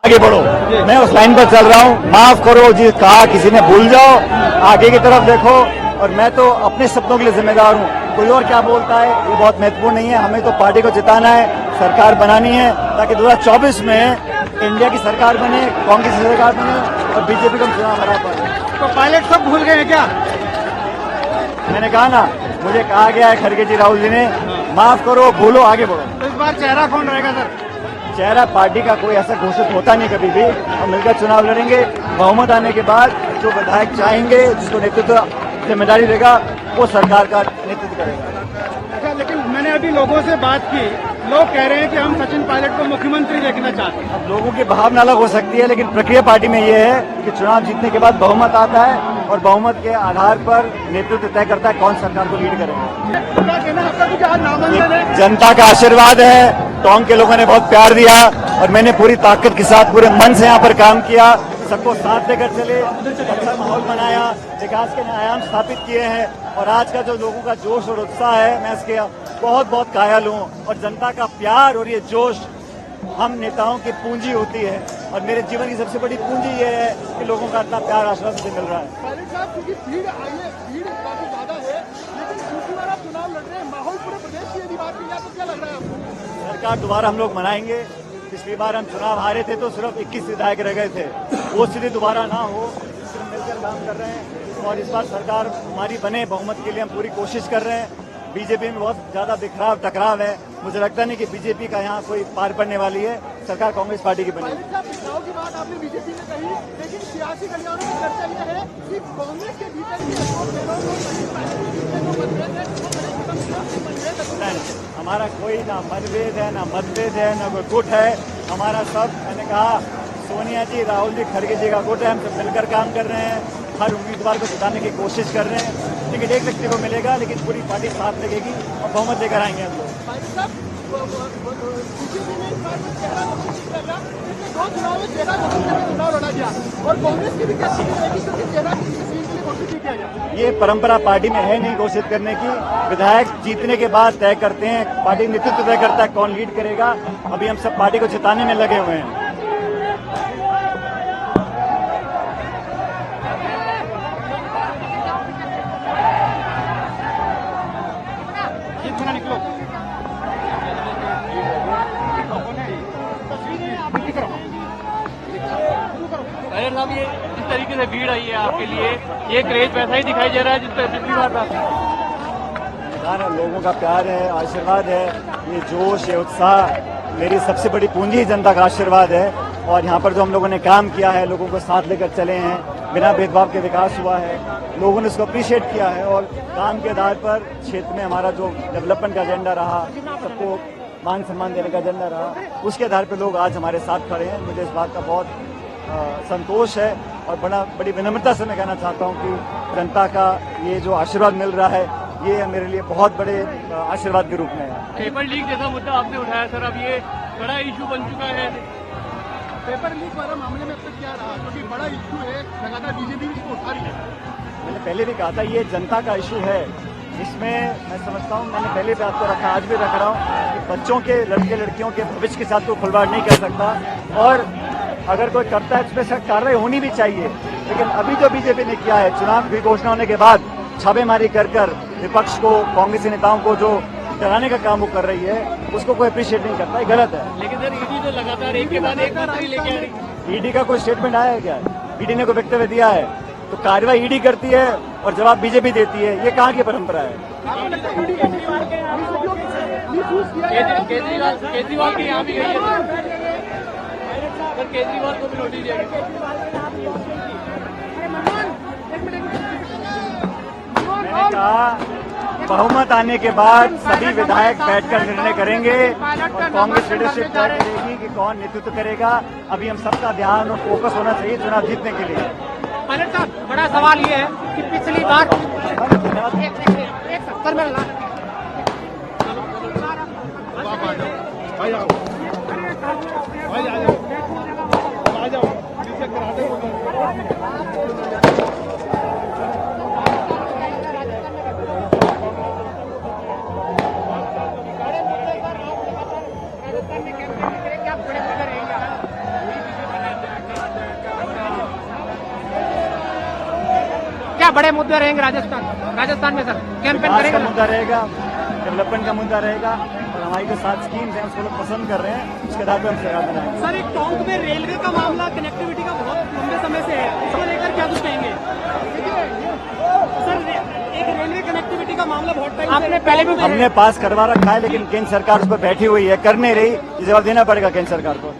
आगे बढ़ो। मैं उस लाइन पर चल रहा हूँ। माफ करो जी कहा किसी ने, भूल जाओ, आगे की तरफ देखो। और मैं तो अपने सपनों के लिए जिम्मेदार हूँ। कोई और क्या बोलता है ये बहुत महत्वपूर्ण नहीं है। हमें तो पार्टी को जिताना है, सरकार बनानी है, ताकि 2024 में इंडिया की सरकार बने, कांग्रेस की सरकार बने और बीजेपी को हम चुनाव हरा पाए। तो पायलट सब भूल गए हैं क्या? मैंने कहा ना, मुझे कहा गया है खड़गे जी, राहुल जी ने, माफ करो, भूलो, आगे बढ़ो। तो इस बार चेहरा कौन रहेगा सर? चेहरा पार्टी का कोई ऐसा घोषित होता नहीं कभी भी। हम मिलकर चुनाव लड़ेंगे। बहुमत आने के बाद जो विधायक चाहेंगे, जिसको नेतृत्व जिम्मेदारी देगा, वो सरकार का नेतृत्व करेगा। अच्छा, लेकिन मैंने अभी लोगों से बात की, लोग कह रहे हैं कि हम सचिन पायलट को मुख्यमंत्री देखना चाहते हैं। अब लोगों की भावना अलग हो सकती है, लेकिन प्रक्रिया पार्टी में ये है कि चुनाव जीतने के बाद बहुमत आता है और बहुमत के आधार पर नेतृत्व तय करता है कौन सरकार को लीड करेगा। क्या कहना है आपका? कुछ आज नामांकन है, जनता का आशीर्वाद है। टोंक के लोगों ने बहुत प्यार दिया और मैंने पूरी ताकत के साथ, पूरे मन से यहाँ पर काम किया। सबको साथ लेकर चले, अच्छा माहौल बनाया, विकास के आयाम स्थापित किए हैं। और आज का जो लोगों का जोश और उत्साह है, मैं इसके बहुत बहुत कायल हूँ। और जनता का प्यार और ये जोश हम नेताओं की पूंजी होती है। और मेरे जीवन की सबसे बड़ी पूंजी ये है कि लोगों का इतना प्यार आशीर्वाद मुझे मिल रहा है। पायलट साहब, क्योंकि भीड़ आई है, भीड़ काफी ज्यादा है, लेकिन दूसरी बार आप चुनाव लड़ रहे हैं, माहौल पूरे प्रदेश की यदि बात की जाए तो क्या लग रहा है आपको? सरकार दोबारा हम लोग बनाएंगे। पिछली बार हम चुनाव हारे थे तो सिर्फ 21 विधायक रह गए थे। वो स्थिति दोबारा ना हो, सिर्फ मिलकर काम कर रहे हैं। और इस बार सरकार हमारी बने, बहुमत के लिए हम पूरी कोशिश कर रहे हैं। बीजेपी में बहुत ज्यादा बिखराव टकराव है। मुझे लगता नहीं कि बीजेपी का यहाँ कोई पार पड़ने वाली है। सरकार कांग्रेस पार्टी की बनेगी। पायलट साहब, बिखराव की बात आपने बीजेपी में कही, लेकिन सियासी गलियारों में चर्चा यह है कि कांग्रेस के भीतर भी अशोक गहलोत और सचिन पायलट के बीच में जो मतभेद है, वो बड़े खत्म मतभेद है। हमारा कोई ना मतभेद है, ना मतभेद है, ना कोई गुट है। हमारा सब, मैंने कहा, सोनिया जी, राहुल जी, खड़गे जी का गुट है। हम सब मिलकर काम कर रहे हैं। हर उम्मीदवार को जिताने की कोशिश कर रहे हैं। टिकट एक व्यक्ति को मिलेगा, लेकिन पूरी पार्टी साथ लगेगी और बहुमत लेकर आएंगे हम लोग। पायलट साहब, बीजेपी ने इस बार चेहरा घोषित कर रहा, पिछले 2 चुनाव में चेहरा घोषित करके चुनाव लड़ा गया, और कांग्रेस की भी क्या स्थिति रहेगी क्योंकि चेहरा किसी सीट के लिए घोषित नहीं किया गया? ये परंपरा पार्टी में है नहीं घोषित करने की। विधायक जीतने के बाद तय करते हैं, पार्टी नेतृत्व तय करता है कौन लीड करेगा। अभी हम सब पार्टी को जिताने में लगे हुए हैं। पायलट साहब, ये जिस तरीके से भीड़ आई है आपके लिए, ये क्रेज वैसा ही दिखाई दे रहा है जिस तरह पिछली बार था? लोगों का प्यार है, आशीर्वाद है, ये जोश, ये उत्साह, मेरी सबसे बड़ी पूंजी जनता का आशीर्वाद है। और यहाँ पर जो हम लोगों ने काम किया है, लोगों को साथ लेकर चले हैं, बिना भेदभाव के विकास हुआ है, लोगों ने इसको अप्रिशिएट किया है। और काम के आधार पर क्षेत्र में हमारा जो डेवलपमेंट का एजेंडा रहा, सबको मान सम्मान देने का एजेंडा रहा, उसके आधार पर लोग आज हमारे साथ खड़े हैं। मुझे इस बात का बहुत संतोष है। और बड़ी विनम्रता से मैं कहना चाहता हूँ कि जनता का ये जो आशीर्वाद मिल रहा है, ये मेरे लिए बहुत बड़े आशीर्वाद के रूप में है। पेपर लीक जैसा मुद्दा आपने उठाया सर, अब ये बड़ा इशू बन चुका है। पेपर लीक वाला मामले में अब तक क्या रहा? क्योंकि बड़ा इशू है, लगातार बीजेपी इसको उठा रही है। मैंने पहले भी कहा था, ये जनता का इशू है। इसमें मैं समझता हूँ, मैंने पहले भी आपको रखा, आज भी रख रहा हूँ, कि बच्चों के, लड़के लड़कियों के भविष्य के साथ कोई खिलवाड़ नहीं कर सकता। और अगर कोई करता है, इसमें सख्त कार्रवाई होनी भी चाहिए। लेकिन अभी जो बीजेपी ने किया है, चुनाव की घोषणा होने के बाद छापेमारी कर विपक्ष को, कांग्रेसी नेताओं को जो डराने का काम वो कर रही है, उसको कोई अप्रिशिएट नहीं करता, ये गलत है। लेकिन सर, ईडी तो लगातार एक के बाद एक मंत्री लेके आ रही। ईडी का कोई स्टेटमेंट आया है क्या? ईडी ने कोई वक्तव्य दिया है? तो कार्रवाई ईडी करती है और जवाब बीजेपी देती है। ये कहाँ की परंपरा है? केजरीवाल की यहाँ भी गई है सर, केजरीवाल को भी नोटिस दिया गया। मैंने कहा, बहुमत आने के बाद सभी विधायक बैठकर निर्णय करेंगे और कांग्रेस लीडरशिप तय करेगी कि कौन नेतृत्व करेगा। अभी हम सबका ध्यान और फोकस होना चाहिए चुनाव जीतने के लिए। पायलट साहब, बड़ा सवाल ये है कि पिछली बार एक 70 में क्या बड़े मुद्दे रहेंगे राजस्थान में सर? कैंपेन विकास का करेंगे? मुद्दा रहेगा, डेवलपमेंट का मुद्दा रहेगा, और हमारी जो 7 स्कीम्स हैं उसको लोग पसंद कर रहे हैं, उसके आधार पर हम सरकार बनाएंगे। सर, एक टोंक में रेलवे का मामला कनेक्टिविटी का बहुत लंबे समय से है, इसको लेकर क्या कुछ कहेंगे? सर, एक रेलवे कनेक्टिविटी का मामला बहुत टाइम आपने पहले भी हमने पास करवा रखा है, लेकिन केंद्र सरकार उस पर बैठी हुई है, कर नहीं रही। ये जवाब देना पड़ेगा केंद्र सरकार को।